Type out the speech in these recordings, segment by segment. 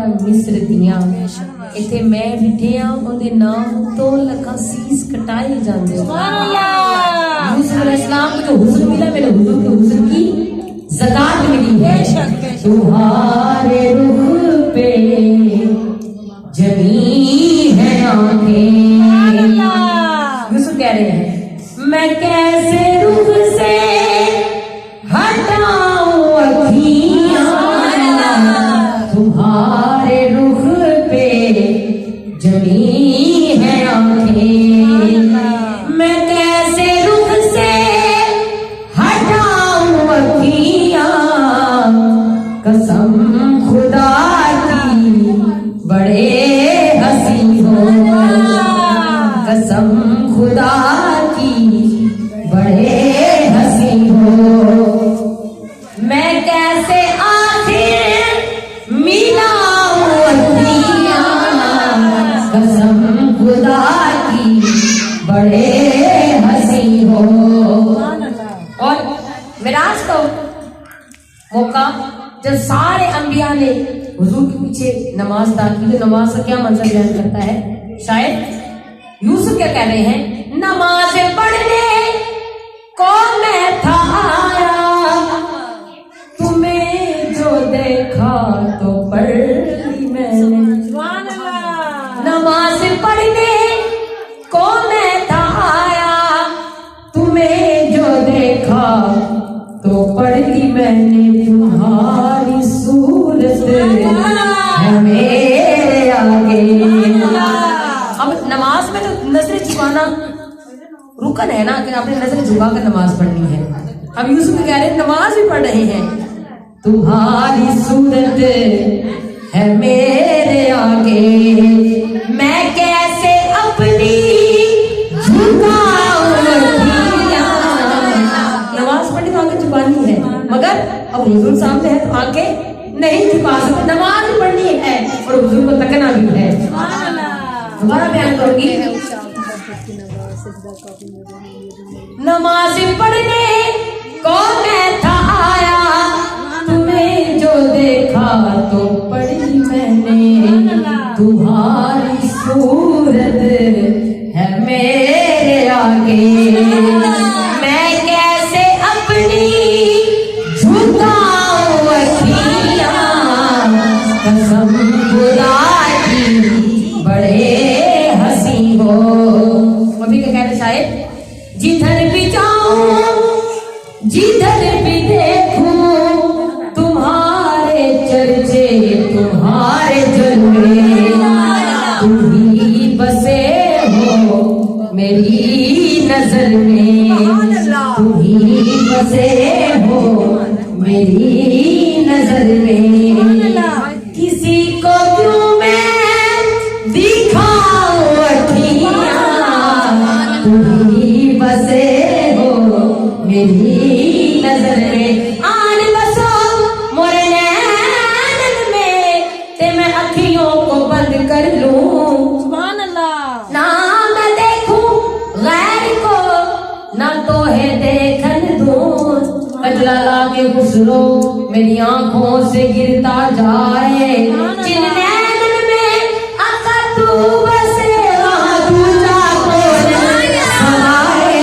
माता मिस्र दियां इत्थे मैं बिठे आ उहदे नाम तो लखा सीस कटाए जांदे। सुभान अल्लाह। यूसुफ अलैहिस्सलाम को जो हुस्न मिला मेरे हुजूर के हुस्न की ज़कात मिली है। तुम्हारे रुख पे जमी है आंखें। यूसुफ कह रहे हैं मैं कैसे रुख से हटाऊं अखियां, तुम्हारे रुख पे जमी है आंखें। मैं कैसे रुख से हटाऊं अखियां, कसम खुदा की बड़े हंसी हो, कसम खुदा की बड़े हंसी हो। मैं कैसे आखिर मिलाऊं अखियां, कसम खुदा की बड़े हंसी हो। और मिराज का मौका जब सारे अंबिया ने हुजूर के पीछे नमाज अदा की, तो नमाज का क्या मंजर बयान करता है शायद यूसुफ क्या कह रहे हैं, नमाज पढ़ने को मैं था आया, तुम्हें जो देखा तो पढ़ ली मैंने। नमाज पढ़ने को मैं था आया, तुम्हें जो देखा तो पढ़ ली मैंने। तुम्हारी सूरत है मेरे आगे। अब नमाज में तो नजर झुकाना रुकन है ना, कि आपने नजर झुका कर नमाज पढ़नी है। अब यूसुफ कह रहे हैं नमाज भी पढ़ रहे हैं, तुम्हारी सूरत है मेरे आगे, मैं कैसे अपनी झुकाऊं अखियां। नमाज पढ़नी तो आगे झुकानी है, मगर अब हुजूर सामने है तो आगे नहीं झुका सकते। नमाज भी पढ़नी है और हुजूर को तकना भी है। दोबारा बयान करूंगी, नमाज पढ़ने को मैं था आया, तुम्हें जो देखा तो पढ़ी मैंने। तुम्हारी सूरत है मेरे आगे, मैं कैसे अपनी झुकाऊं अखियां, कसम खुदा की बड़े हंसी हो। अभी क्या कह रहे शायद, जिधर भी जाऊं जिधर भी देखूं तुम्हारे चर्चे तुम्हारे जलवे, तुम ही बसे हो मेरी नजर में, तुम ही बसे हो मेरी नजर में। किसी को क्यों मैं दिखाऊं अखियां, तुम ही बसे हो मेरी नजर में। आन बसो मोरे नैन में, ते मैं अखियों को बंद कर लूं। सुभान अल्लाह। ना मैं देखूं गैर को, ना तो है देखन दूं, कजला लागे गुस्लो मेरी आंखों से गिरता जाए। जिन नैन में आका तू बसे वहां दूजा कौन समाए,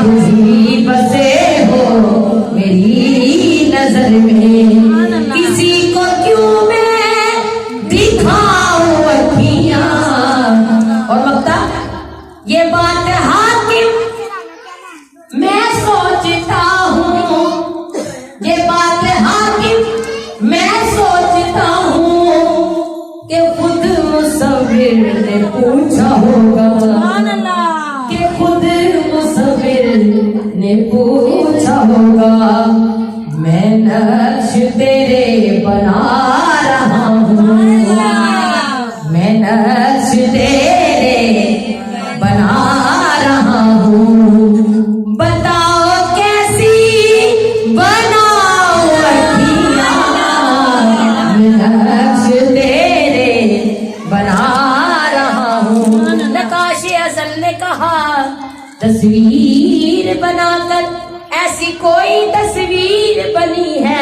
तुझी बसे हो मेरी नजर में। किसी को क्यों मैं दिखाऊं अखियां। और वक्ता ये बात हाकिम मैं सोचता हूँ, ये बात हाकिम मैं सोचता हूँ, कि खुद मुसव्विर ने पूछा होगा, कि खुद मुसव्विर ने पूछा होगा। मैं नक्श तेरे बना रहा हूँ, मैं नक्श तेरे बना रहा हूँ, बताओ कैसी बनाओ अखियां। मैं नक्श तेरे बना रहा हूँ। नकाशे अज़ल ने कहा तस्वीर बनाकर ऐसी कोई तस्वीर बनी है,